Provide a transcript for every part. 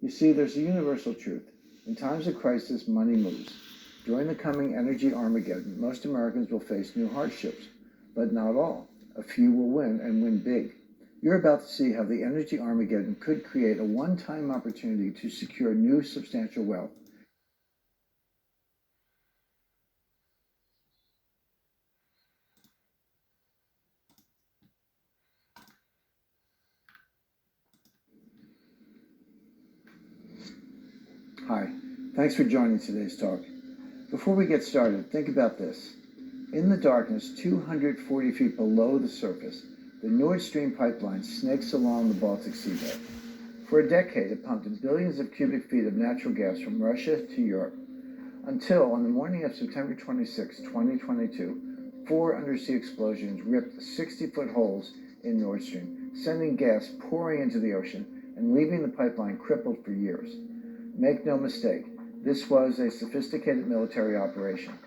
You see, there's a universal truth. In times of crisis, money moves. During the coming energy Armageddon, most Americans will face new hardships, but not all. A few will win and win big. You're about to see how the energy Armageddon could create a one-time opportunity to secure new substantial wealth. Hi, thanks for joining today's talk. Before we get started, think about this. In the darkness, 240 feet below the surface, the Nord Stream pipeline snakes along the Baltic seabed. For a decade, it pumped billions of cubic feet of natural gas from Russia to Europe, until on the morning of September 26, 2022, four undersea explosions ripped 60-foot holes in Nord Stream, sending gas pouring into the ocean and leaving the pipeline crippled for years. Make no mistake, this was a sophisticated military operation.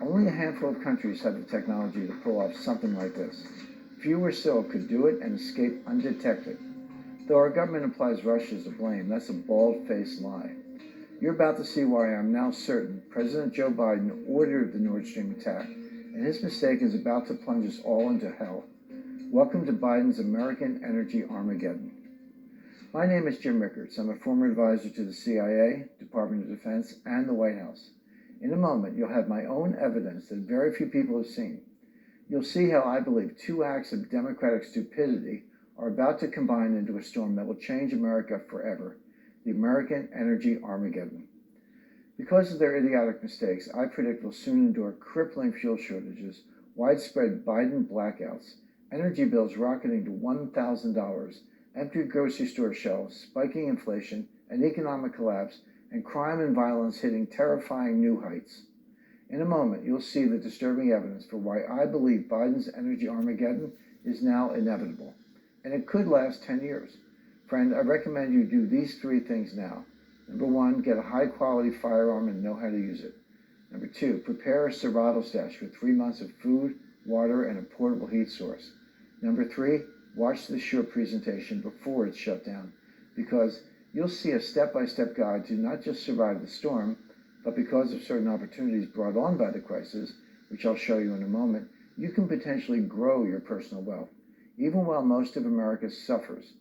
Only a handful of countries have the technology to pull off something like this. Fewer still could do it and escape undetected. Though our government implies Russia is to blame, that's a bald-faced lie. You're about to see why I'm now certain President Joe Biden ordered the Nord Stream attack, and his mistake is about to plunge us all into hell. Welcome to Biden's American Energy Armageddon. My name is Jim Rickards. I'm a former advisor to the CIA, Department of Defense, and the White House. In a moment, you'll have my own evidence that very few people have seen. You'll see how I believe two acts of democratic stupidity are about to combine into a storm that will change America forever, the American Energy Armageddon. Because of their idiotic mistakes, I predict we'll soon endure crippling fuel shortages, widespread Biden blackouts, energy bills rocketing to $1,000, empty grocery store shelves, spiking inflation, an economic collapse, and crime and violence hitting terrifying new heights. In a moment, you'll see the disturbing evidence for why I believe Biden's energy Armageddon is now inevitable, and it could last 10 years. Friend, I recommend you do these three things now. Number one, get a high-quality firearm and know how to use it. Number two, prepare a survival stash with 3 months of food, water, and a portable heat source. Number three, watch the Shure presentation before it's shut down, because you'll see a step-by-step guide to not just survive the storm, but because of certain opportunities brought on by the crisis, which I'll show you in a moment, you can potentially grow your personal wealth, even while most of America suffers.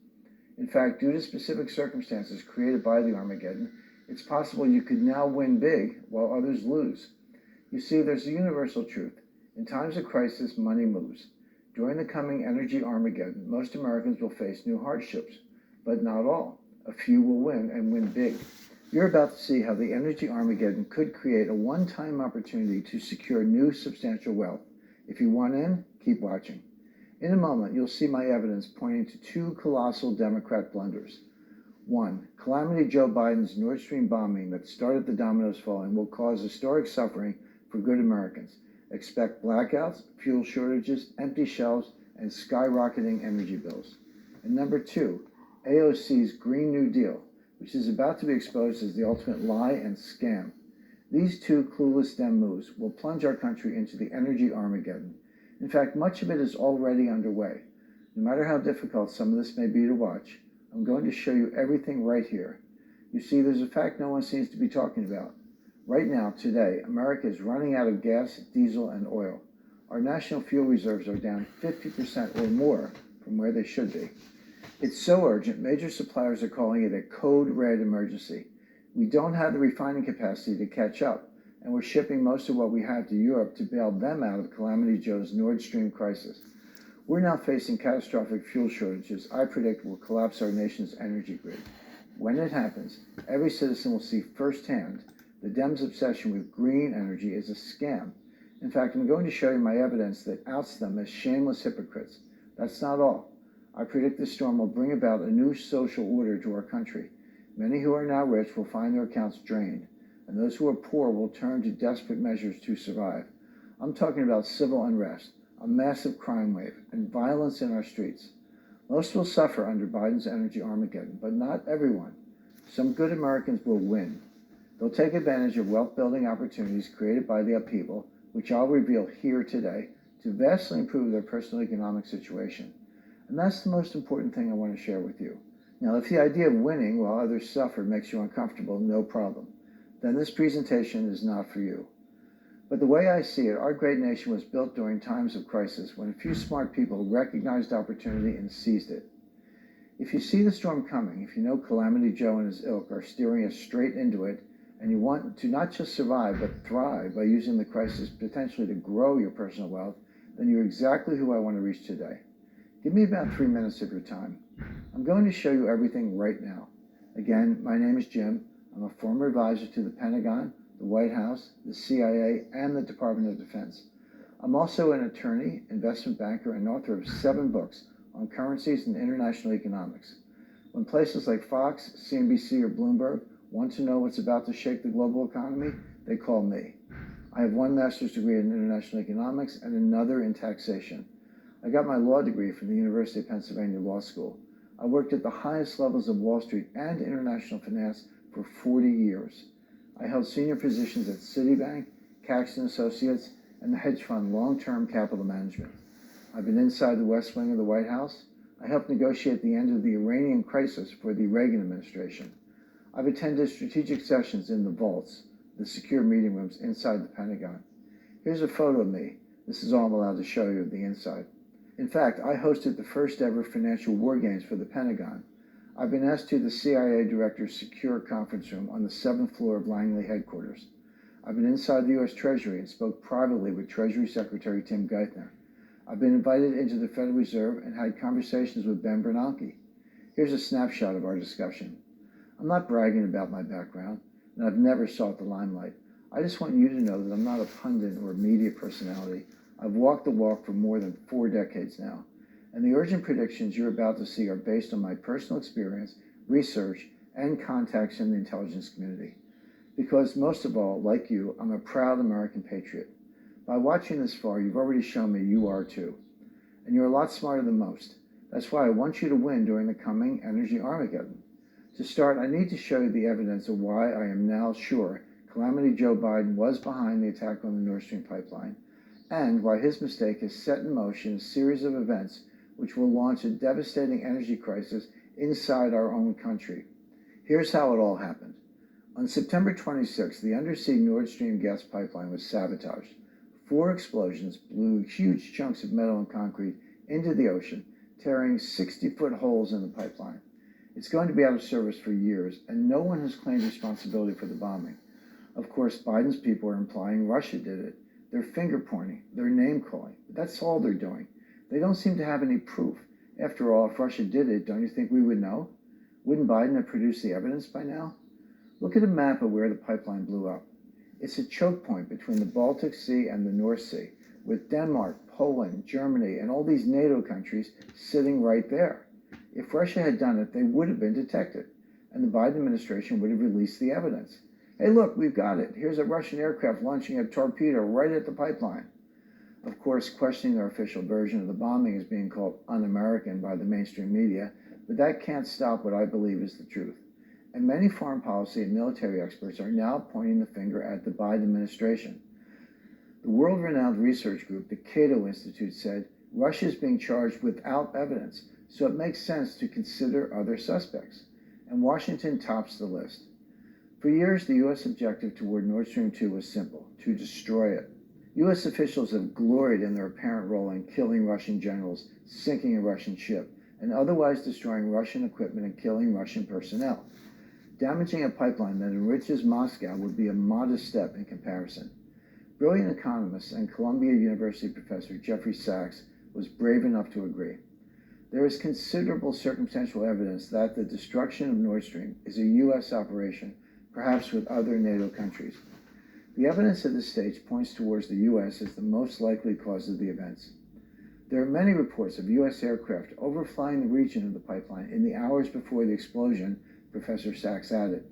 In fact, due to specific circumstances created by the Armageddon, it's possible you could now win big while others lose. You see, there's a universal truth. In times of crisis, money moves. During the coming energy Armageddon, most Americans will face new hardships, but not all. A few will win and win big. You're about to see how the energy Armageddon could create a one-time opportunity to secure new substantial wealth. If you want in, keep watching. In a moment, you'll see my evidence pointing to two colossal Democrat blunders. One, Calamity Joe Biden's Nord Stream bombing that started the dominoes falling will cause historic suffering for good Americans. Expect blackouts, fuel shortages, empty shelves, and skyrocketing energy bills. And number two, AOC's Green New Deal, which is about to be exposed as the ultimate lie and scam. These two clueless Dem moves will plunge our country into the energy Armageddon. In fact, much of it is already underway. No matter how difficult some of this may be to watch, I'm going to show you everything right here. You see, there's a fact no one seems to be talking about. Right now, today, America is running out of gas, diesel, and oil. Our national fuel reserves are down 50% or more from where they should be. It's so urgent, major suppliers are calling it a code red emergency. We don't have the refining capacity to catch up, and we're shipping most of what we have to Europe to bail them out of Calamity Joe's Nord Stream crisis. We're now facing catastrophic fuel shortages I predict will collapse our nation's energy grid. When it happens, every citizen will see firsthand the Dems' obsession with green energy is a scam. In fact, I'm going to show you my evidence that outs them as shameless hypocrites. That's not all. I predict this storm will bring about a new social order to our country. Many who are now rich will find their accounts drained, and those who are poor will turn to desperate measures to survive. I'm talking about civil unrest, a massive crime wave, and violence in our streets. Most will suffer under Biden's energy Armageddon, but not everyone. Some good Americans will win. They'll take advantage of wealth-building opportunities created by the upheaval, which I'll reveal here today, to vastly improve their personal economic situation. And that's the most important thing I want to share with you. Now, if the idea of winning while others suffer makes you uncomfortable, no problem. Then this presentation is not for you. But the way I see it, our great nation was built during times of crisis when a few smart people recognized opportunity and seized it. If you see the storm coming, if you know Calamity Joe and his ilk are steering us straight into it, and you want to not just survive, but thrive by using the crisis potentially to grow your personal wealth, then you're exactly who I want to reach today. Give me about 3 minutes of your time. I'm going to show you everything right now. Again, my name is Jim. I'm a former advisor to the Pentagon, the White House, the CIA, and the Department of Defense. I'm also an attorney, investment banker, and author of 7 books on currencies and international economics. When places like Fox, CNBC, or Bloomberg want to know what's about to shake the global economy, they call me. I have 1 master's degree in international economics and another in taxation. I got my law degree from the University of Pennsylvania Law School. I worked at the highest levels of Wall Street and international finance for 40 years. I held senior positions at Citibank, Caxton Associates, and the hedge fund Long-Term Capital Management. I've been inside the West Wing of the White House. I helped negotiate the end of the Iranian crisis for the Reagan administration. I've attended strategic sessions in the vaults, the secure meeting rooms inside the Pentagon. Here's a photo of me. This is all I'm allowed to show you of the inside. In fact, I hosted the first ever financial war games for the Pentagon. I've been asked to the CIA director's secure conference room on the 7th floor of Langley headquarters. I've been inside the U.S. Treasury and spoke privately with Treasury Secretary Tim Geithner. I've been invited into the Federal Reserve and had conversations with Ben Bernanke. Here's a snapshot of our discussion. I'm not bragging about my background, and I've never sought the limelight. I just want you to know that I'm not a pundit or a media personality. I've walked the walk for more than 4 decades now, and the urgent predictions you're about to see are based on my personal experience, research, and contacts in the intelligence community. Because most of all, like you, I'm a proud American patriot. By watching this far, you've already shown me you are too. And you're a lot smarter than most. That's why I want you to win during the coming energy Armageddon. To start, I need to show you the evidence of why I am now sure Calamity Joe Biden was behind the attack on the Nord Stream pipeline, and why his mistake has set in motion a series of events which will launch a devastating energy crisis inside our own country. Here's how it all happened. On September 26th, the undersea Nord Stream gas pipeline was sabotaged. 4 explosions blew huge chunks of metal and concrete into the ocean, tearing 60-foot holes in the pipeline. It's going to be out of service for years, and no one has claimed responsibility for the bombing. Of course, Biden's people are implying Russia did it. They're finger-pointing, they're name-calling. That's all they're doing. They don't seem to have any proof. After all, if Russia did it, don't you think we would know? Wouldn't Biden have produced the evidence by now? Look at a map of where the pipeline blew up. It's a choke point between the Baltic Sea and the North Sea, with Denmark, Poland, Germany, and all these NATO countries sitting right there. If Russia had done it, they would have been detected, and the Biden administration would have released the evidence. Hey, look, we've got it. Here's a Russian aircraft launching a torpedo right at the pipeline. Of course, questioning their official version of the bombing is being called un-American by the mainstream media, but that can't stop what I believe is the truth. And many foreign policy and military experts are now pointing the finger at the Biden administration. The world-renowned research group, the Cato Institute, said Russia is being charged without evidence, so it makes sense to consider other suspects. And Washington tops the list. For years, the U.S. objective toward Nord Stream 2 was simple: to destroy it. U.S. officials have gloried in their apparent role in killing Russian generals, sinking a Russian ship, and otherwise destroying Russian equipment and killing Russian personnel. Damaging a pipeline that enriches Moscow would be a modest step in comparison. Brilliant economist and Columbia University professor Jeffrey Sachs was brave enough to agree. There is considerable circumstantial evidence that the destruction of Nord Stream is a U.S. operation, perhaps with other NATO countries. The evidence at this stage points towards the U.S. as the most likely cause of the events. There are many reports of U.S. aircraft overflying the region of the pipeline in the hours before the explosion, Professor Sachs added.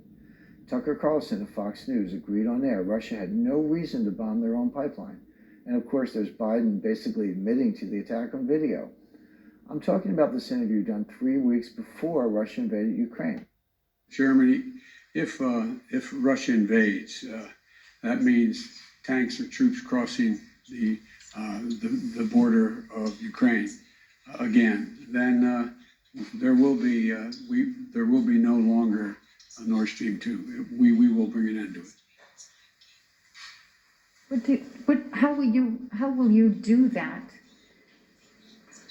Tucker Carlson of Fox News agreed on air Russia had no reason to bomb their own pipeline. And of course, there's Biden basically admitting to the attack on video. I'm talking about this interview done 3 weeks before Russia invaded Ukraine. Germany, if Russia invades, that means tanks or troops crossing the border of Ukraine again. Then There will be, there will be no longer a Nord Stream 2. We will bring an end to it. How will you do that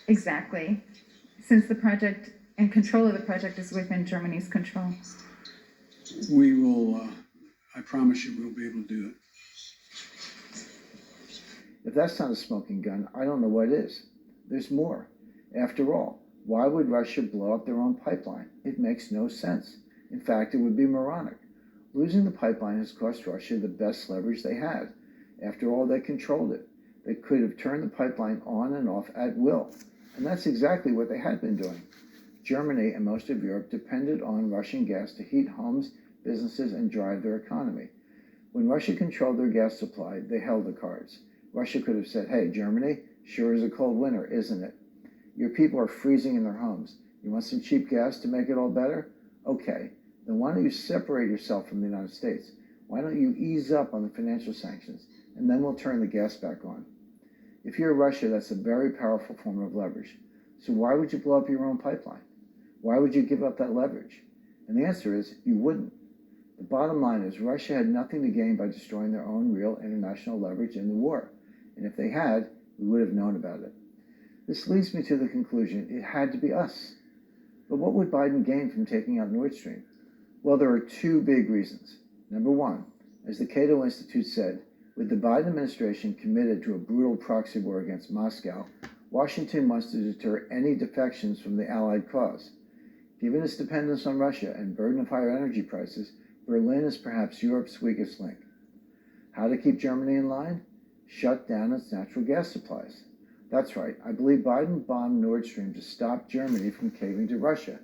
exactly? Since the project and control of the project is within Germany's control. We will, I promise you, we'll be able to do it. If that's not a smoking gun, I don't know what is. There's more. After all, why would Russia blow up their own pipeline? It makes no sense. In fact, it would be moronic. Losing the pipeline has cost Russia the best leverage they had. After all, they controlled it. They could have turned the pipeline on and off at will. And that's exactly what they had been doing. Germany and most of Europe depended on Russian gas to heat homes, businesses, and drive their economy. When Russia controlled their gas supply, they held the cards. Russia could have said, hey, Germany, sure is a cold winter, isn't it? Your people are freezing in their homes. You want some cheap gas to make it all better? Okay, then why don't you separate yourself from the United States? Why don't you ease up on the financial sanctions, and then we'll turn the gas back on. If you're Russia, that's a very powerful form of leverage. So why would you blow up your own pipeline? Why would you give up that leverage? And the answer is, you wouldn't. The bottom line is Russia had nothing to gain by destroying their own real international leverage in the war. And if they had, we would have known about it. This leads me to the conclusion it had to be us. But what would Biden gain from taking out Nord Stream? Well, there are two big reasons. Number one, as the Cato Institute said, with the Biden administration committed to a brutal proxy war against Moscow, Washington wants to deter any defections from the Allied cause. Given its dependence on Russia and burden of higher energy prices, Berlin is perhaps Europe's weakest link. How to keep Germany in line? Shut down its natural gas supplies. That's right, I believe Biden bombed Nord Stream to stop Germany from caving to Russia,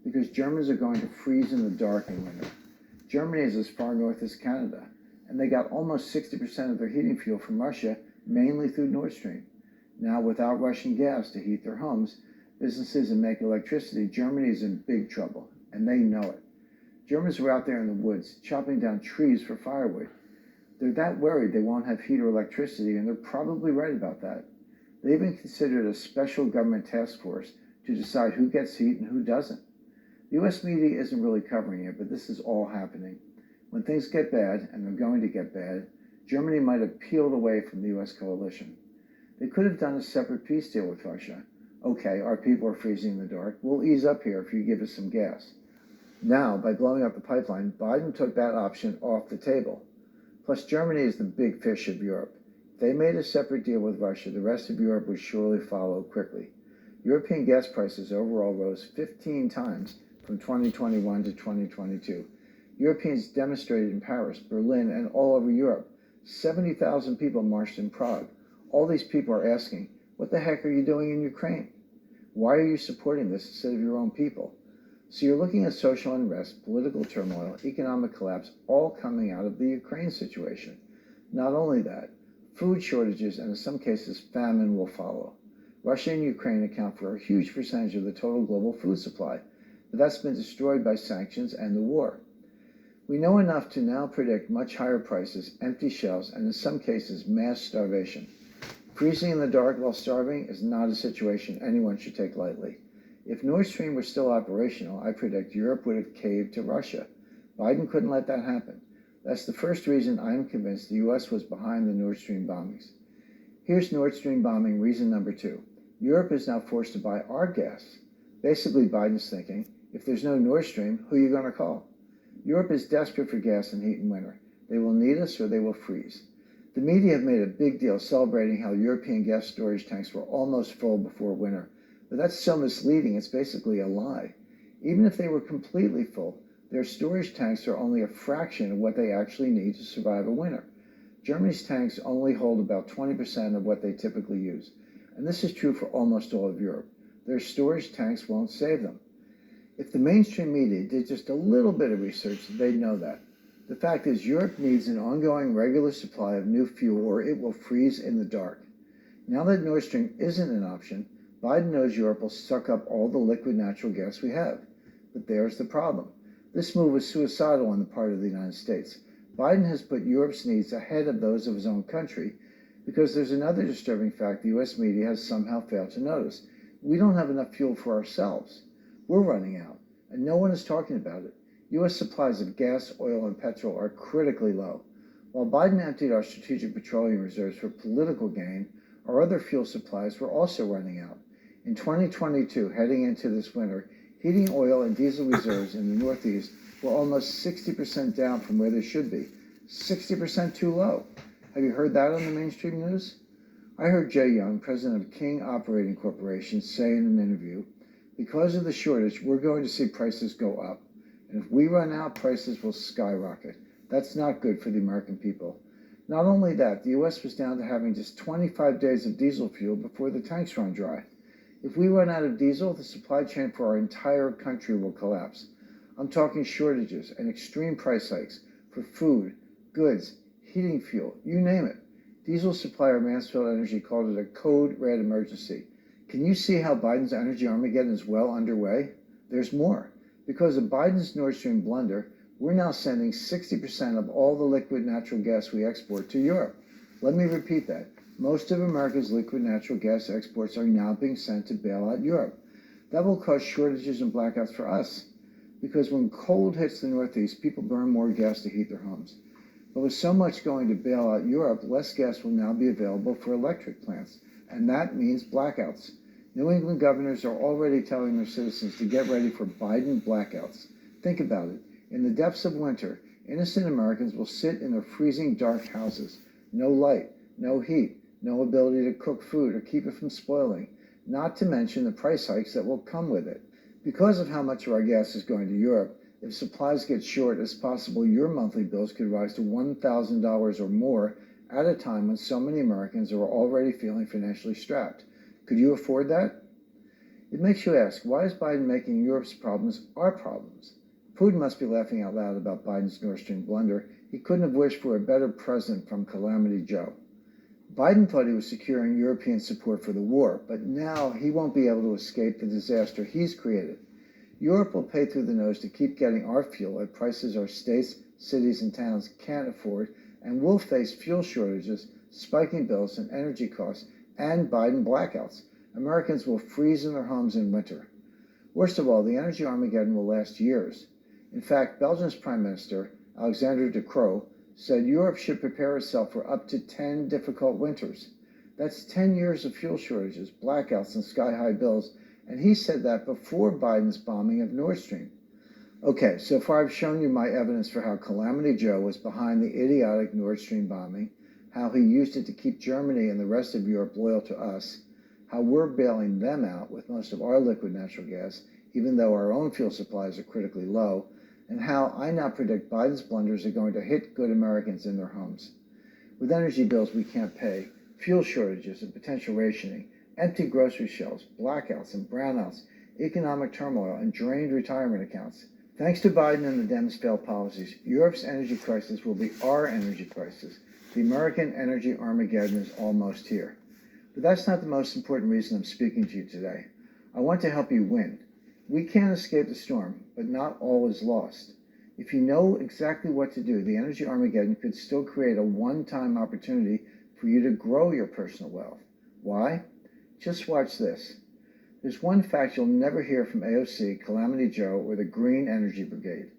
because Germans are going to freeze in the dark in winter. Germany is as far north as Canada, and they got almost 60% of their heating fuel from Russia, mainly through Nord Stream. Now, without Russian gas to heat their homes, businesses, and make electricity, Germany is in big trouble, and they know it. Germans were out there in the woods, chopping down trees for firewood. They're that worried they won't have heat or electricity, and they're probably right about that. They even considered a special government task force to decide who gets heat and who doesn't. The U.S. media isn't really covering it, but this is all happening. When things get bad, and they're going to get bad, Germany might have peeled away from the U.S. coalition. They could have done a separate peace deal with Russia. Okay, our people are freezing in the dark. We'll ease up here if you give us some gas. Now, by blowing up the pipeline, Biden took that option off the table. Plus, Germany is the big fish of Europe. If they made a separate deal with Russia, the rest of Europe would surely follow quickly. European gas prices overall rose 15 times from 2021 to 2022. Europeans demonstrated in Paris, Berlin, and all over Europe. 70,000 people marched in Prague. All these people are asking, what the heck are you doing in Ukraine? Why are you supporting this instead of your own people? So you're looking at social unrest, political turmoil, economic collapse, all coming out of the Ukraine situation. Not only that, food shortages and in some cases famine will follow. Russia and Ukraine account for a huge percentage of the total global food supply, but that's been destroyed by sanctions and the war. We know enough to now predict much higher prices, empty shelves, and in some cases mass starvation. Freezing in the dark while starving is not a situation anyone should take lightly. If Nord Stream were still operational, I predict Europe would have caved to Russia. Biden couldn't let that happen. That's the first reason I'm convinced the U.S. was behind the Nord Stream bombings. Here's Nord Stream bombing reason number 2. Europe is now forced to buy our gas. Basically, Biden's thinking, if there's no Nord Stream, who are you going to call? Europe is desperate for gas and heat in winter. They will need us or they will freeze. The media have made a big deal celebrating how European gas storage tanks were almost full before winter. But that's so misleading, it's basically a lie. Even if they were completely full, their storage tanks are only a fraction of what they actually need to survive a winter. Germany's tanks only hold about 20% of what they typically use. And this is true for almost all of Europe. Their storage tanks won't save them. If the mainstream media did just a little bit of research, they'd know that. The fact is, Europe needs an ongoing regular supply of new fuel or it will freeze in the dark. Now that Nord Stream isn't an option, Biden knows Europe will suck up all the liquid natural gas we have. But there's the problem. This move was suicidal on the part of the United States. Biden has put Europe's needs ahead of those of his own country because there's another disturbing fact the U.S. media has somehow failed to notice. We don't have enough fuel for ourselves. We're running out, and no one is talking about it. U.S. supplies of gas, oil, and petrol are critically low. While Biden emptied our strategic petroleum reserves for political gain, our other fuel supplies were also running out. In 2022, heading into this winter, heating oil and diesel reserves in the Northeast were almost 60% down from where they should be. 60% too low. Have you heard that on the mainstream news? I heard Jay Young, president of King Operating Corporation, say in an interview, because of the shortage, we're going to see prices go up. And if we run out, prices will skyrocket. That's not good for the American people. Not only that, the U.S. was down to having just 25 days of diesel fuel before the tanks run dry. If we run out of diesel, the supply chain for our entire country will collapse. I'm talking shortages and extreme price hikes for food, goods, heating fuel, you name it. Diesel supplier Mansfield Energy called it a code red emergency. Can you see how Biden's energy Armageddon is well underway? There's more. Because of Biden's Nord Stream blunder, we're now sending 60% of all the liquid natural gas we export to Europe. Let me repeat that. Most of America's liquid natural gas exports are now being sent to bail out Europe. That will cause shortages and blackouts for us. Because when cold hits the Northeast, people burn more gas to heat their homes. But with so much going to bail out Europe, less gas will now be available for electric plants. And that means blackouts. New England governors are already telling their citizens to get ready for Biden blackouts. Think about it. In the depths of winter, innocent Americans will sit in their freezing dark houses. No light, no heat, no ability to cook food or keep it from spoiling, not to mention the price hikes that will come with it. Because of how much of our gas is going to Europe, if supplies get short, it's possible your monthly bills could rise to $1,000 or more at a time when so many Americans are already feeling financially strapped. Could you afford that? It makes you ask, why is Biden making Europe's problems our problems? Putin must be laughing out loud about Biden's Nord Stream blunder. He couldn't have wished for a better present from Calamity Joe. Biden thought he was securing European support for the war, but now he won't be able to escape the disaster he's created. Europe will pay through the nose to keep getting our fuel at prices our states, cities, and towns can't afford, and we'll face fuel shortages, spiking bills and energy costs, and Biden blackouts. Americans will freeze in their homes in winter. Worst of all, the energy Armageddon will last years. In fact, Belgium's Prime Minister, Alexander De Croo, said Europe should prepare itself for up to 10 difficult winters. That's 10 years of fuel shortages, blackouts, and sky-high bills, and he said that before Biden's bombing of Nord Stream. Okay, so far I've shown you my evidence for how Calamity Joe was behind the idiotic Nord Stream bombing, how he used it to keep Germany and the rest of Europe loyal to us, how we're bailing them out with most of our liquid natural gas, even though our own fuel supplies are critically low, and how I now predict Biden's blunders are going to hit good Americans in their homes. With energy bills we can't pay, fuel shortages and potential rationing, empty grocery shelves, blackouts and brownouts, economic turmoil, and drained retirement accounts. Thanks to Biden and the Dems' failed policies, Europe's energy crisis will be our energy crisis. The American energy Armageddon is almost here. But that's not the most important reason I'm speaking to you today. I want to help you win. We can't escape the storm, but not all is lost. If you know exactly what to do, the energy Armageddon could still create a one-time opportunity for you to grow your personal wealth. Why? Just watch this. There's one fact you'll never hear from AOC, Calamity Joe, or the Green Energy Brigade.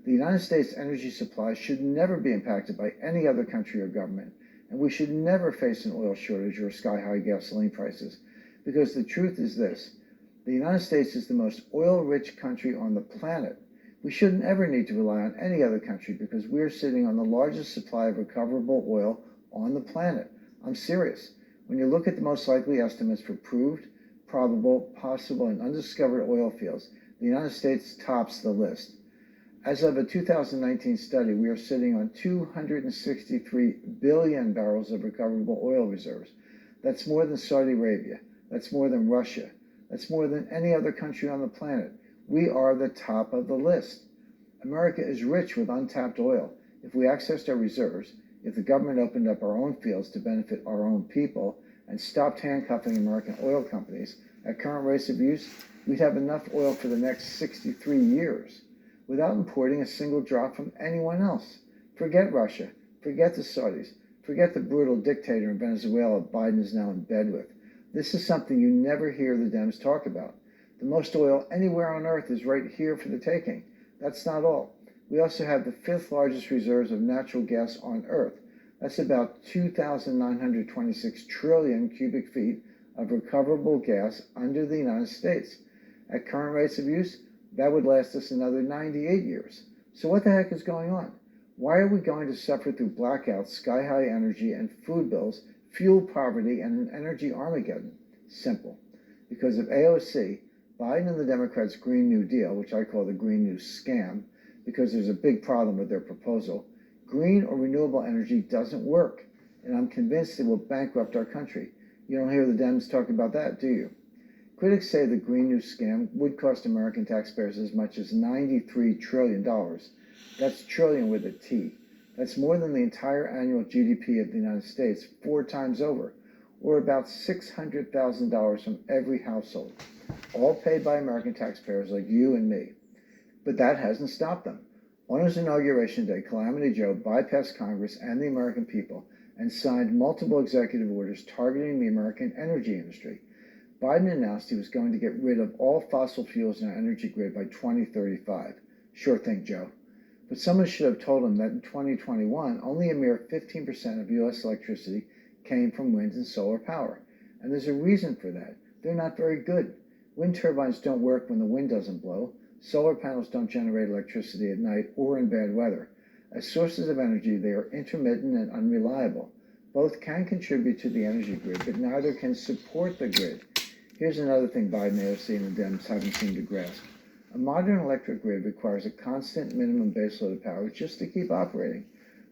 The United States energy supply should never be impacted by any other country or government, and we should never face an oil shortage or sky-high gasoline prices, because the truth is this. The United States is the most oil-rich country on the planet. We shouldn't ever need to rely on any other country because we're sitting on the largest supply of recoverable oil on the planet. I'm serious. When you look at the most likely estimates for proved, probable, possible, and undiscovered oil fields, the United States tops the list. As of a 2019 study, we are sitting on 263 billion barrels of recoverable oil reserves. That's more than Saudi Arabia. That's more than Russia. That's more than any other country on the planet. We are the top of the list. America is rich with untapped oil. If we accessed our reserves, if the government opened up our own fields to benefit our own people and stopped handcuffing American oil companies at current rates of use, we'd have enough oil for the next 63 years without importing a single drop from anyone else. Forget Russia. Forget the Saudis. Forget the brutal dictator in Venezuela Biden is now in bed with. This is something you never hear the Dems talk about. The most oil anywhere on Earth is right here for the taking. That's not all. We also have the fifth largest reserves of natural gas on Earth. That's about 2,926 trillion cubic feet of recoverable gas under the United States. At current rates of use, that would last us another 98 years. So what the heck is going on? Why are we going to suffer through blackouts, sky-high energy and food bills, fuel poverty, and an energy Armageddon? Simple. Because of AOC, Biden and the Democrats' Green New Deal, which I call the Green New Scam, because there's a big problem with their proposal, green or renewable energy doesn't work, and I'm convinced it will bankrupt our country. You don't hear the Dems talk about that, do you? Critics say the Green New Scam would cost American taxpayers as much as $93 trillion. That's trillion with a T. That's more than the entire annual GDP of the United States 4 times over, or about $600,000 from every household, all paid by American taxpayers like you and me. But that hasn't stopped them. On his inauguration day, Calamity Joe bypassed Congress and the American people and signed multiple executive orders targeting the American energy industry. Biden announced he was going to get rid of all fossil fuels in our energy grid by 2035. Sure thing, Joe. But someone should have told him that in 2021, only a mere 15% of U.S. electricity came from wind and solar power. And there's a reason for that. They're not very good. Wind turbines don't work when the wind doesn't blow. Solar panels don't generate electricity at night or in bad weather. As sources of energy, they are intermittent and unreliable. Both can contribute to the energy grid, but neither can support the grid. Here's another thing Biden, AOC, and the Dems haven't seemed to grasp. A modern electric grid requires a constant minimum baseload of power just to keep operating.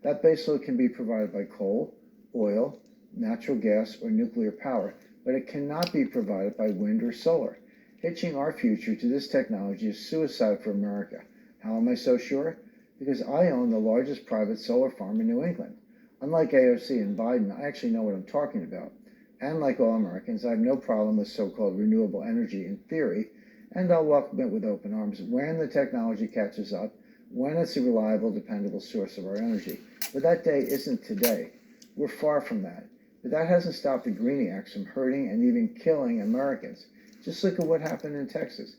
That baseload can be provided by coal, oil, natural gas, or nuclear power, but it cannot be provided by wind or solar. Hitching our future to this technology is suicide for America. How am I so sure? Because I own the largest private solar farm in New England. Unlike AOC and Biden, I actually know what I'm talking about. And like all Americans, I have no problem with so-called renewable energy in theory, and I'll welcome it with open arms when the technology catches up, when it's a reliable, dependable source of our energy. But that day isn't today. We're far from that. But that hasn't stopped the Greeniacs from hurting and even killing Americans. Just look at what happened in Texas.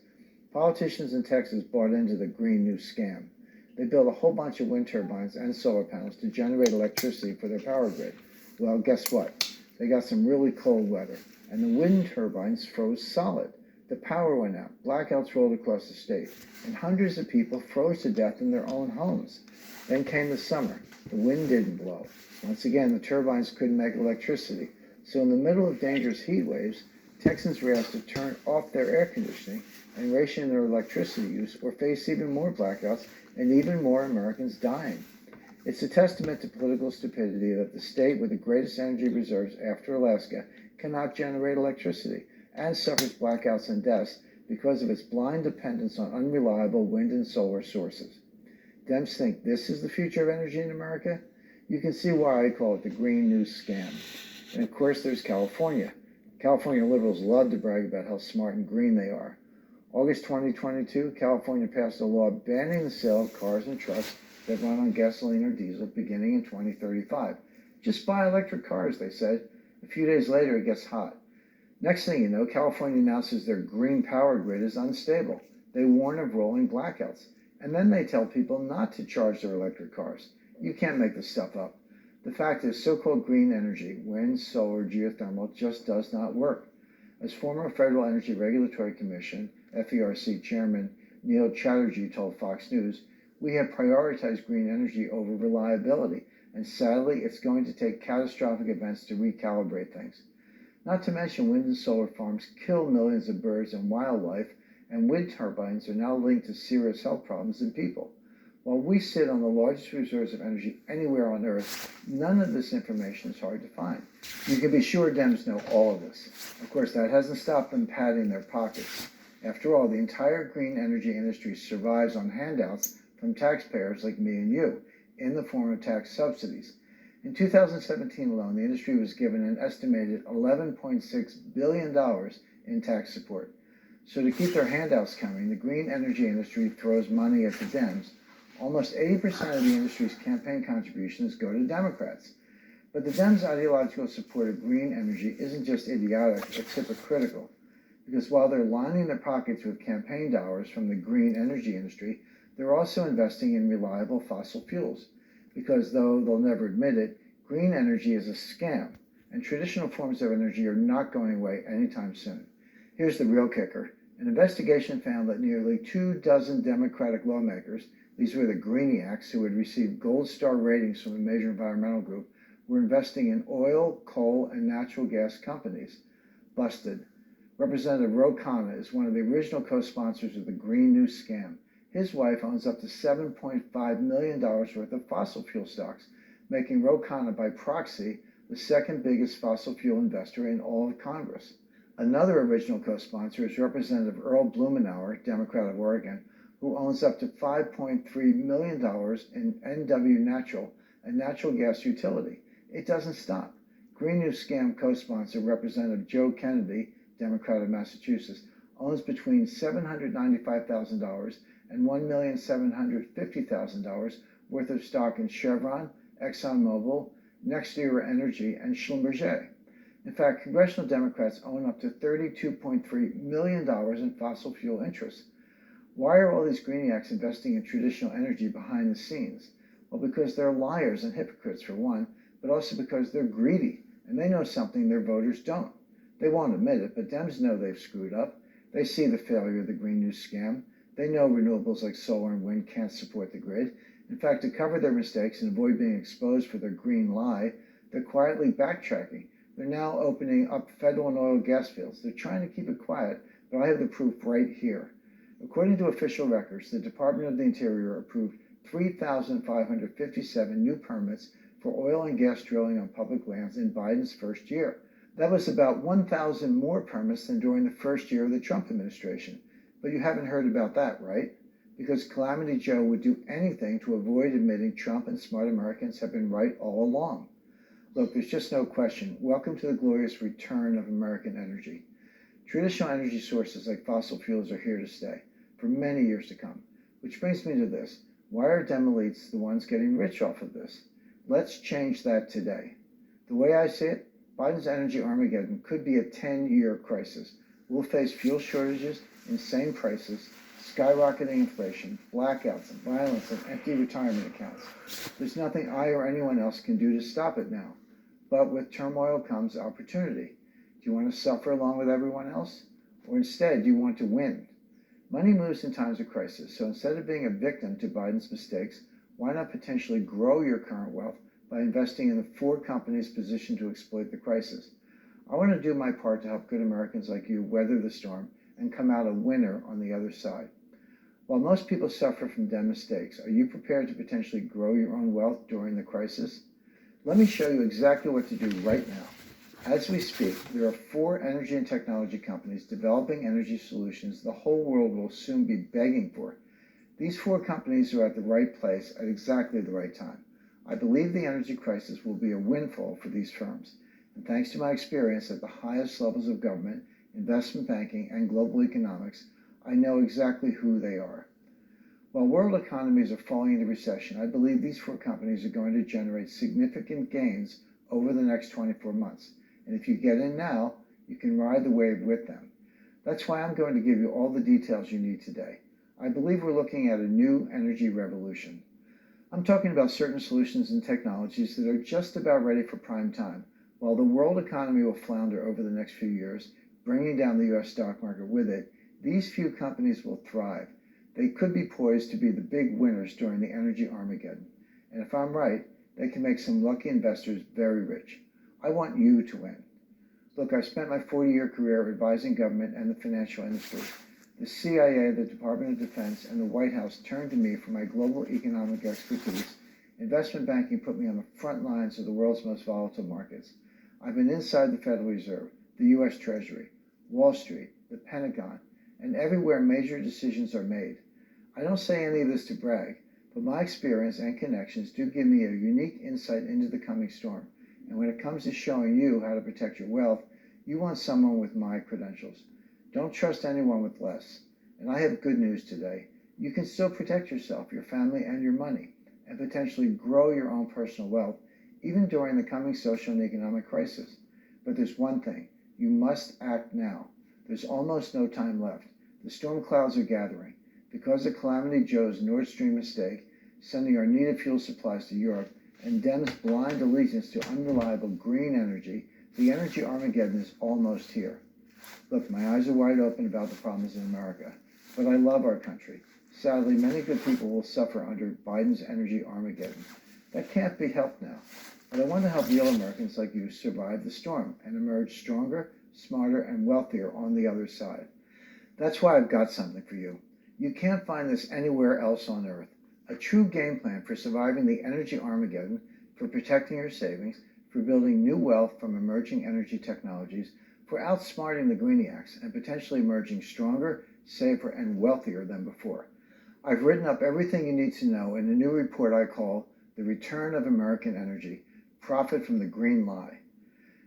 Politicians in Texas bought into the Green New Scam. They built a whole bunch of wind turbines and solar panels to generate electricity for their power grid. Well, guess what? They got some really cold weather, and the wind turbines froze solid. The power went out, blackouts rolled across the state, and hundreds of people froze to death in their own homes. Then came the summer. The wind didn't blow. Once again, the turbines couldn't make electricity. So in the middle of dangerous heat waves, Texans were asked to turn off their air conditioning and ration their electricity use, or face even more blackouts and even more Americans dying. It's a testament to political stupidity that the state with the greatest energy reserves after Alaska cannot generate electricity and suffers blackouts and deaths because of its blind dependence on unreliable wind and solar sources. Dems think this is the future of energy in America? You can see why I call it the Green New Scam. And of course, there's California. California liberals love to brag about how smart and green they are. August 2022, California passed a law banning the sale of cars and trucks that run on gasoline or diesel beginning in 2035. Just buy electric cars, they said. A few days later, it gets hot. Next thing you know, California announces their green power grid is unstable. They warn of rolling blackouts. And then they tell people not to charge their electric cars. You can't make this stuff up. The fact is, so-called green energy, wind, solar, geothermal, just does not work. As former Federal Energy Regulatory Commission, FERC Chairman Neil Chatterjee told Fox News, we have prioritized green energy over reliability, and sadly, it's going to take catastrophic events to recalibrate things. Not to mention, wind and solar farms kill millions of birds and wildlife, and wind turbines are now linked to serious health problems in people. While we sit on the largest reserves of energy anywhere on Earth, none of this information is hard to find. You can be sure Dems know all of this. Of course, that hasn't stopped them padding their pockets. After all, the entire green energy industry survives on handouts from taxpayers like me and you, in the form of tax subsidies. In 2017 alone, the industry was given an estimated $11.6 billion in tax support. So to keep their handouts coming, the green energy industry throws money at the Dems. Almost 80% of the industry's campaign contributions go to Democrats. But the Dems' ideological support of green energy isn't just idiotic, it's hypocritical. because while they're lining their pockets with campaign dollars from the green energy industry, they're also investing in reliable fossil fuels. Because though they'll never admit it, green energy is a scam, and traditional forms of energy are not going away anytime soon. Here's the real kicker. An investigation found that nearly 24 Democratic lawmakers, these were the Greeniacs who had received gold star ratings from a major environmental group, were investing in oil, coal, and natural gas companies. Busted. Representative Ro Khanna is one of the original co-sponsors of the Green New Scam. His wife owns up to $7.5 million worth of fossil fuel stocks, making Ro Khanna by proxy the second biggest fossil fuel investor in all of Congress. Another original co-sponsor is Representative Earl Blumenauer, Democrat of Oregon, who owns up to $5.3 million in NW Natural, a natural gas utility. It doesn't stop. Green New Scam co-sponsor Representative Joe Kennedy, Democrat of Massachusetts, owns between $795,000 and $1,750,000 worth of stock in Chevron, ExxonMobil, NextEra Energy, and Schlumberger. In fact, congressional Democrats own up to $32.3 million in fossil fuel interests. Why are all these Greeniacs investing in traditional energy behind the scenes? Well, because they're liars and hypocrites for one, but also because they're greedy, and they know something their voters don't. They won't admit it, but Dems know they've screwed up. They see the failure of the Green New Scam. They know renewables like solar and wind can't support the grid. In fact, to cover their mistakes and avoid being exposed for their green lie, they're quietly backtracking. They're now opening up federal and oil and gas fields. They're trying to keep it quiet, but I have the proof right here. According to official records, the Department of the Interior approved 3,557 new permits for oil and gas drilling on public lands in Biden's first year. That was about 1,000 more permits than during the first year of the Trump administration. But you haven't heard about that, right? Because Calamity Joe would do anything to avoid admitting Trump and smart Americans have been right all along. Look, there's just no question. Welcome to the glorious return of American energy. Traditional energy sources like fossil fuels are here to stay for many years to come. Which brings me to this. Why are Dem elites the ones getting rich off of this? Let's change that today. The way I see it, Biden's energy Armageddon could be a 10-year crisis. We'll face fuel shortages, insane prices, skyrocketing inflation, blackouts, violence, and empty retirement accounts. There's nothing I or anyone else can do to stop it now. But with turmoil comes opportunity. Do you want to suffer along with everyone else? Or instead, do you want to win? Money moves in times of crisis, so instead of being a victim to Biden's mistakes, why not potentially grow your current wealth by investing in the 4 companies positioned to exploit the crisis? I want to do my part to help good Americans like you weather the storm and come out a winner on the other side. While most people suffer from Dem mistakes, are you prepared to potentially grow your own wealth during the crisis? Let me show you exactly what to do right now. As we speak, there are 4 energy and technology companies developing energy solutions the whole world will soon be begging for. These 4 companies are at the right place at exactly the right time. I believe the energy crisis will be a windfall for these firms. And thanks to my experience at the highest levels of government, investment banking, and global economics, I know exactly who they are. While world economies are falling into recession, I believe these 4 companies are going to generate significant gains over the next 24 months. And if you get in now, you can ride the wave with them. That's why I'm going to give you all the details you need today. I believe we're looking at a new energy revolution. I'm talking about certain solutions and technologies that are just about ready for prime time. While the world economy will flounder over the next few years, bringing down the U.S. stock market with it, these few companies will thrive. They could be poised to be the big winners during the energy Armageddon. And if I'm right, they can make some lucky investors very rich. I want you to win. Look, I've spent my 40-year career advising government and the financial industry. The CIA, the Department of Defense, and the White House turned to me for my global economic expertise. Investment banking put me on the front lines of the world's most volatile markets. I've been inside the Federal Reserve, the U.S. Treasury, Wall Street, the Pentagon, and everywhere major decisions are made. I don't say any of this to brag, but my experience and connections do give me a unique insight into the coming storm. And when it comes to showing you how to protect your wealth, you want someone with my credentials. Don't trust anyone with less. And I have good news today. You can still protect yourself, your family, and your money, and potentially grow your own personal wealth, even during the coming social and economic crisis. But there's one thing. You must act now. There's almost no time left. The storm clouds are gathering. Because of Calamity Joe's Nord Stream mistake, sending our needed fuel supplies to Europe, and Dem's blind allegiance to unreliable green energy, the energy Armageddon is almost here. Look, my eyes are wide open about the problems in America, but I love our country. Sadly, many good people will suffer under Biden's energy Armageddon. That can't be helped now. But I want to help real Americans like you survive the storm and emerge stronger, smarter, and wealthier on the other side. That's why I've got something for you. You can't find this anywhere else on earth. A true game plan for surviving the energy Armageddon, for protecting your savings, for building new wealth from emerging energy technologies, for outsmarting the Greeniacs and potentially emerging stronger, safer, and wealthier than before. I've written up everything you need to know in a new report I call The Return of American Energy, Profit from the Green Lie.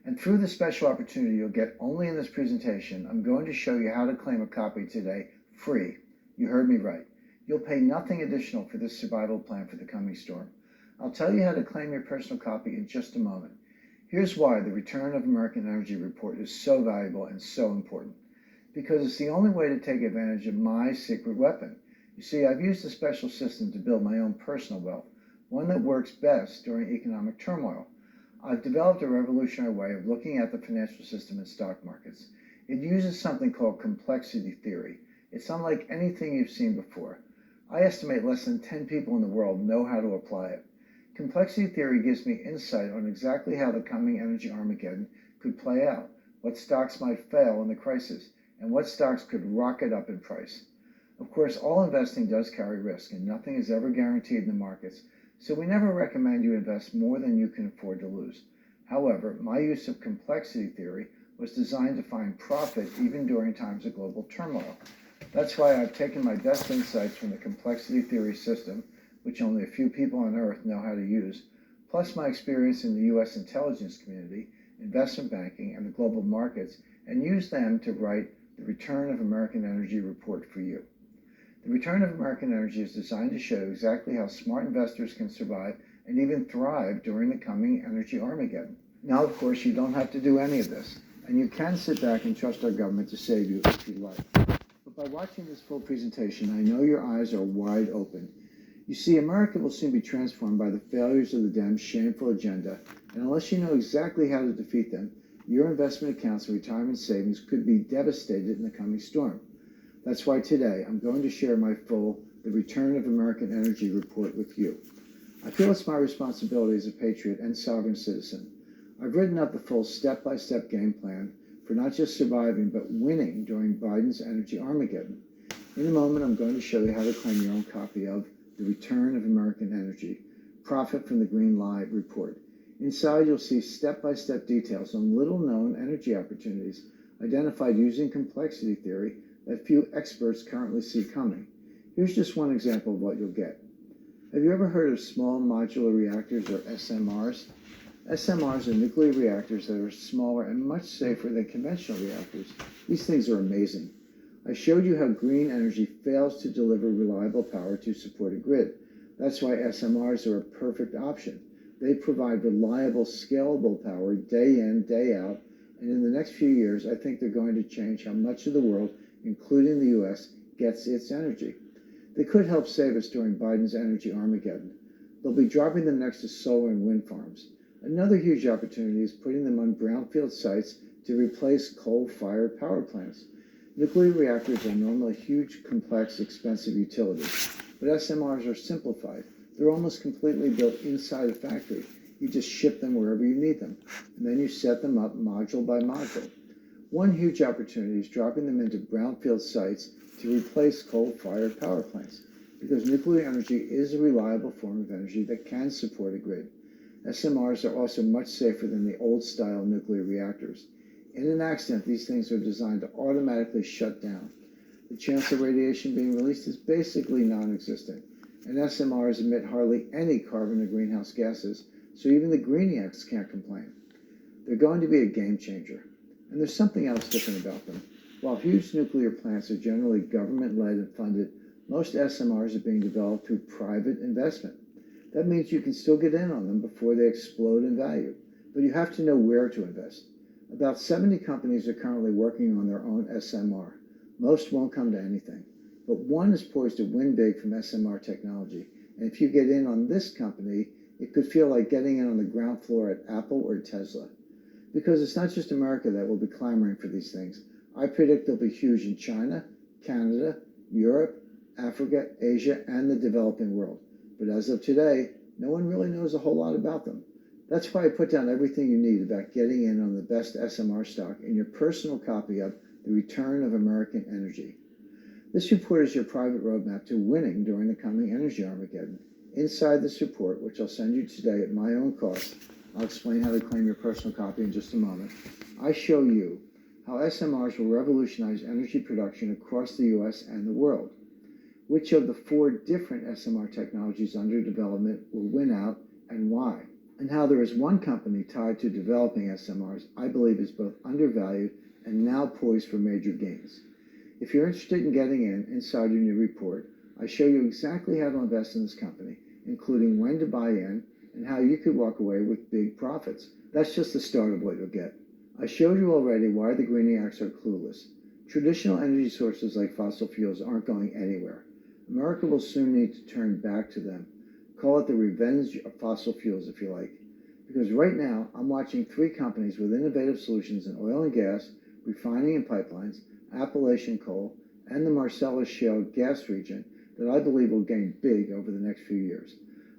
And through the special opportunity you'll get only in this presentation, I'm going to show you how to claim a copy today, free. You heard me right. You'll pay nothing additional for this survival plan for the coming storm. I'll tell you how to claim your personal copy in just a moment. Here's why the Return of American Energy report is so valuable and so important. Because it's the only way to take advantage of my secret weapon. You see, I've used a special system to build my own personal wealth, one that works best during economic turmoil. I've developed a revolutionary way of looking at the financial system and stock markets. It uses something called complexity theory. It's unlike anything you've seen before. I estimate less than 10 people in the world know how to apply it. Complexity theory gives me insight on exactly how the coming energy Armageddon could play out, what stocks might fail in the crisis, and what stocks could rocket up in price. Of course, all investing does carry risk, and nothing is ever guaranteed in the markets, so we never recommend you invest more than you can afford to lose. However, my use of complexity theory was designed to find profit even during times of global turmoil. That's why I've taken my best insights from the complexity theory system, which only a few people on Earth know how to use, plus my experience in the U.S. intelligence community, investment banking, and the global markets, and used them to write the Return of American Energy report for you. The Return of American Energy is designed to show exactly how smart investors can survive and even thrive during the coming energy Armageddon. Now, of course, you don't have to do any of this, and you can sit back and trust our government to save you if you like. But by watching this full presentation, I know your eyes are wide open. You see, America will soon be transformed by the failures of the Dems' shameful agenda, and unless you know exactly how to defeat them, your investment accounts and retirement savings could be devastated in the coming storm. That's why today I'm going to share my full The Return of American Energy report with you. I feel it's my responsibility as a patriot and sovereign citizen. I've written up the full step-by-step game plan for not just surviving, but winning during Biden's energy Armageddon. In a moment, I'm going to show you how to claim your own copy of The Return of American Energy, Profit from the Green Lie report. Inside, you'll see step-by-step details on little-known energy opportunities identified using complexity theory that few experts currently see coming. Here's just one example of what you'll get. Have you ever heard of small modular reactors, or SMRs? SMRs are nuclear reactors that are smaller and much safer than conventional reactors. These things are amazing. I showed you how green energy fails to deliver reliable power to support a grid. That's why SMRs are a perfect option. They provide reliable, scalable power day in, day out, and in the next few years, I think they're going to change how much of the world, including the U.S., gets its energy. They could help save us during Biden's energy Armageddon. They'll be dropping them next to solar and wind farms. Another huge opportunity is putting them on brownfield sites to replace coal-fired power plants. Nuclear reactors are normally huge, complex, expensive utilities, but SMRs are simplified. They're almost completely built inside a factory. You just ship them wherever you need them, and then you set them up module by module. One huge opportunity is dropping them into brownfield sites to replace coal-fired power plants, because nuclear energy is a reliable form of energy that can support a grid. SMRs are also much safer than the old-style nuclear reactors. In an accident, these things are designed to automatically shut down. The chance of radiation being released is basically non-existent, and SMRs emit hardly any carbon or greenhouse gases, so even the Greeniacs can't complain. They're going to be a game changer. And there's something else different about them. While huge nuclear plants are generally government-led and funded, most SMRs are being developed through private investment. That means you can still get in on them before they explode in value, but you have to know where to invest. About 70 companies are currently working on their own SMR. Most won't come to anything, but one is poised to win big from SMR technology. And if you get in on this company, it could feel like getting in on the ground floor at Apple or Tesla. Because it's not just America that will be clamoring for these things. I predict they'll be huge in China, Canada, Europe, Africa, Asia, and the developing world. But as of today, no one really knows a whole lot about them. That's why I put down everything you need about getting in on the best SMR stock in your personal copy of The Return of American Energy. This report is your private roadmap to winning during the coming energy Armageddon. Inside this report, which I'll send you today at my own cost, I'll explain how to claim your personal copy in just a moment. I show you how SMRs will revolutionize energy production across the US and the world. Which of the 4 different SMR technologies under development will win out and why? And how there is one company tied to developing SMRs I believe is both undervalued and now poised for major gains. If you're interested in getting inside your new report, I show you exactly how to invest in this company, including when to buy in and how you could walk away with big profits. That's just the start of what you'll get. I showed you already why the Greeniacs are clueless. Traditional energy sources like fossil fuels aren't going anywhere. America will soon need to turn back to them. Call it the revenge of fossil fuels if you like. Because right now, I'm watching 3 companies with innovative solutions in oil and gas, refining and pipelines, Appalachian coal, and the Marcellus Shale gas region that I believe will gain big over the next few years.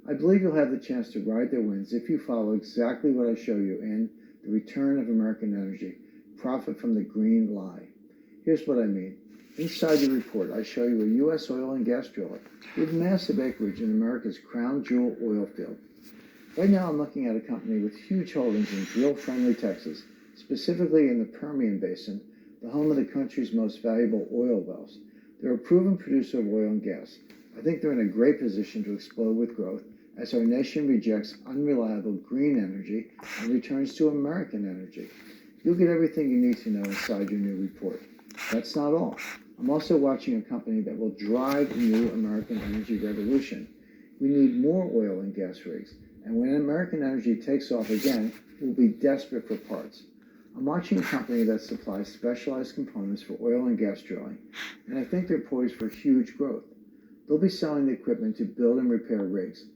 I believe you'll have the chance to ride their wins if you follow exactly what I show you in The Return of American Energy, Profit from the Green Lie. Here's what I mean. Inside the report, I show you a U.S. oil and gas driller with massive acreage in America's crown jewel oil field. Right now, I'm looking at a company with huge holdings in drill-friendly Texas, specifically in the Permian Basin, the home of the country's most valuable oil wells. They're a proven producer of oil and gas. I think they're in a great position to explode with growth as our nation rejects unreliable green energy and returns to American energy. You'll get everything you need to know inside your new report. That's not all. I'm also watching a company that will drive the new American energy revolution. We need more oil and gas rigs, and when American energy takes off again, we'll be desperate for parts. I'm watching a company that supplies specialized components for oil and gas drilling, and I think they're poised for huge growth. They'll be selling the equipment to build and repair rigs.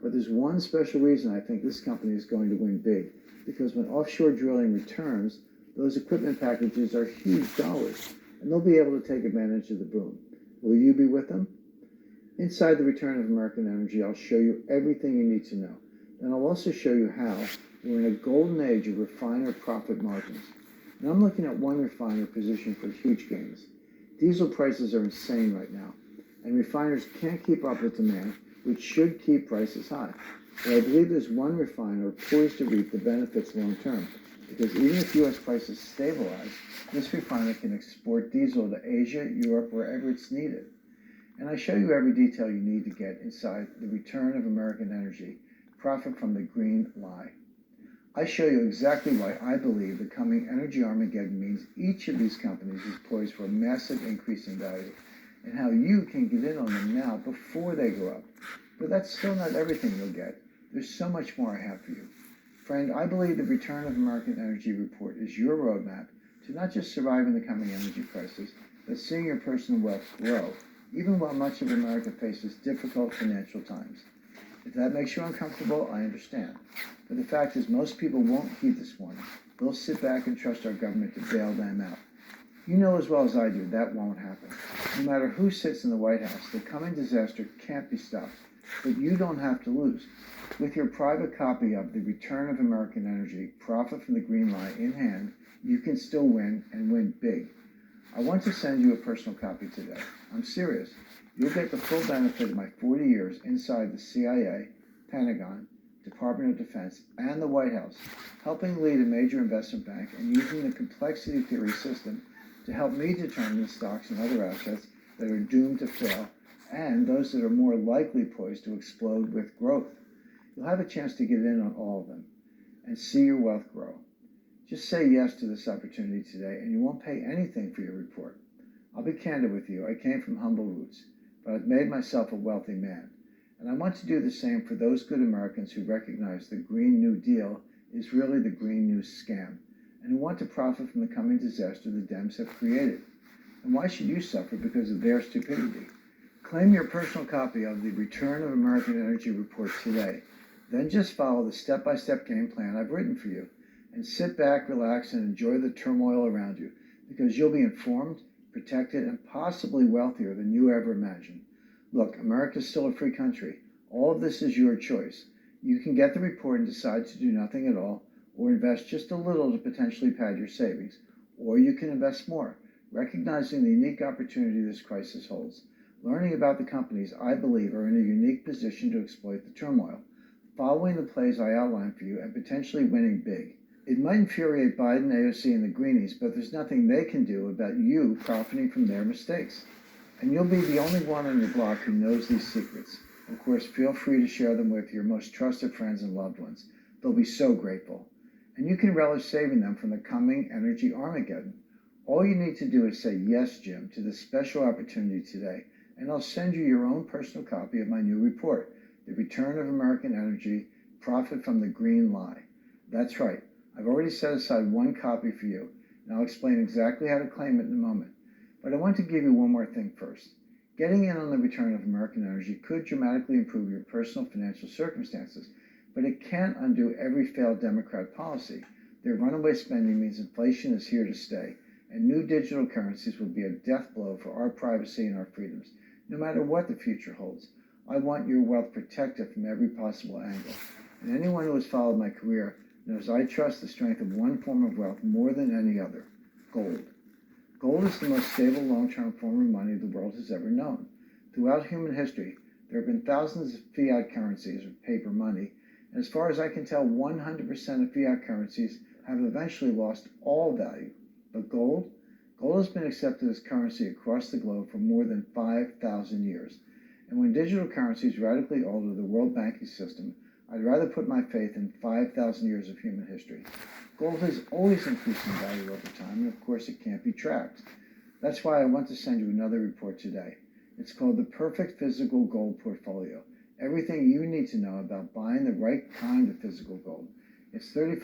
But there's one special reason I think this company is going to win big, because when offshore drilling returns, those equipment packages are huge dollars, and they'll be able to take advantage of the boom. Will you be with them? Inside The Return of American Energy, I'll show you everything you need to know. And I'll also show you how we're in a golden age of refiner profit margins. And I'm looking at one refiner positioned for huge gains. Diesel prices are insane right now, and refiners can't keep up with demand, which should keep prices high. But I believe there's one refiner poised to reap the benefits long term, because even if U.S. prices stabilize, this refiner can export diesel to Asia, Europe, wherever it's needed. And I show you every detail you need to get inside The Return of American Energy, Profit from the Green Lie. I show you exactly why I believe the coming energy Armageddon means each of these companies is poised for a massive increase in value, and how you can get in on them now before they go up. But that's still not everything you'll get. There's so much more I have for you. Friend, I believe the Return of American Energy report is your roadmap to not just surviving the coming energy crisis, but seeing your personal wealth grow, even while much of America faces difficult financial times. If that makes you uncomfortable, I understand. But the fact is, most people won't heed this warning. They'll sit back and trust our government to bail them out. You know as well as I do that won't happen. No matter who sits in the White House, the coming disaster can't be stopped. But you don't have to lose. With your private copy of The Return of American Energy, Profit from the Green Lie in hand, you can still win and win big. I want to send you a personal copy today. I'm serious. You'll get the full benefit of my 40 years inside the CIA, Pentagon, Department of Defense, and the White House, helping lead a major investment bank and using the complexity theory system to help me determine the stocks and other assets that are doomed to fail and those that are more likely poised to explode with growth. You'll have a chance to get in on all of them and see your wealth grow. Just say yes to this opportunity today and you won't pay anything for your report. I'll be candid with you. I came from humble roots, but I've made myself a wealthy man. And I want to do the same for those good Americans who recognize the Green New Deal is really the Green New Scam. and who want to profit from the coming disaster the Dems have created. And why should you suffer because of their stupidity? Claim your personal copy of the Return of American Energy report today. Then just follow the step-by-step game plan I've written for you, and sit back, relax, and enjoy the turmoil around you, because you'll be informed, protected, and possibly wealthier than you ever imagined. Look, America's still a free country. All of this is your choice. You can get the report and decide to do nothing at all, or invest just a little to potentially pad your savings, or you can invest more, recognizing the unique opportunity this crisis holds, learning about the companies I believe are in a unique position to exploit the turmoil, following the plays I outlined for you, and potentially winning big. It might infuriate Biden, AOC, and the Greenies, but there's nothing they can do about you profiting from their mistakes. And you'll be the only one on your block who knows these secrets. Of course, feel free to share them with your most trusted friends and loved ones. They'll be so grateful. And you can relish saving them from the coming energy Armageddon. All you need to do is say, "Yes, Jim," to this special opportunity today, and I'll send you your own personal copy of my new report, The Return of American Energy, Profit from the Green Lie. That's right. I've already set aside one copy for you, and I'll explain exactly how to claim it in a moment. But I want to give you one more thing first. Getting in on the Return of American Energy could dramatically improve your personal financial circumstances, but it can't undo every failed Democrat policy. Their runaway spending means inflation is here to stay, and new digital currencies will be a death blow for our privacy and our freedoms, no matter what the future holds. I want your wealth protected from every possible angle, and anyone who has followed my career knows I trust the strength of one form of wealth more than any other: gold. Gold is the most stable long-term form of money the world has ever known. Throughout human history, there have been thousands of fiat currencies or paper money, and as far as I can tell, 100% of fiat currencies have eventually lost all value. But gold has been accepted as currency across the globe for more than 5,000 years. And when digital currencies radically alter the world banking system, I'd rather put my faith in 5,000 years of human history. Gold has always increased in value over time, and of course it can't be tracked. That's why I want to send you another report today. It's called The Perfect Physical Gold Portfolio. Everything you need to know about buying the right kind of physical gold. It's 35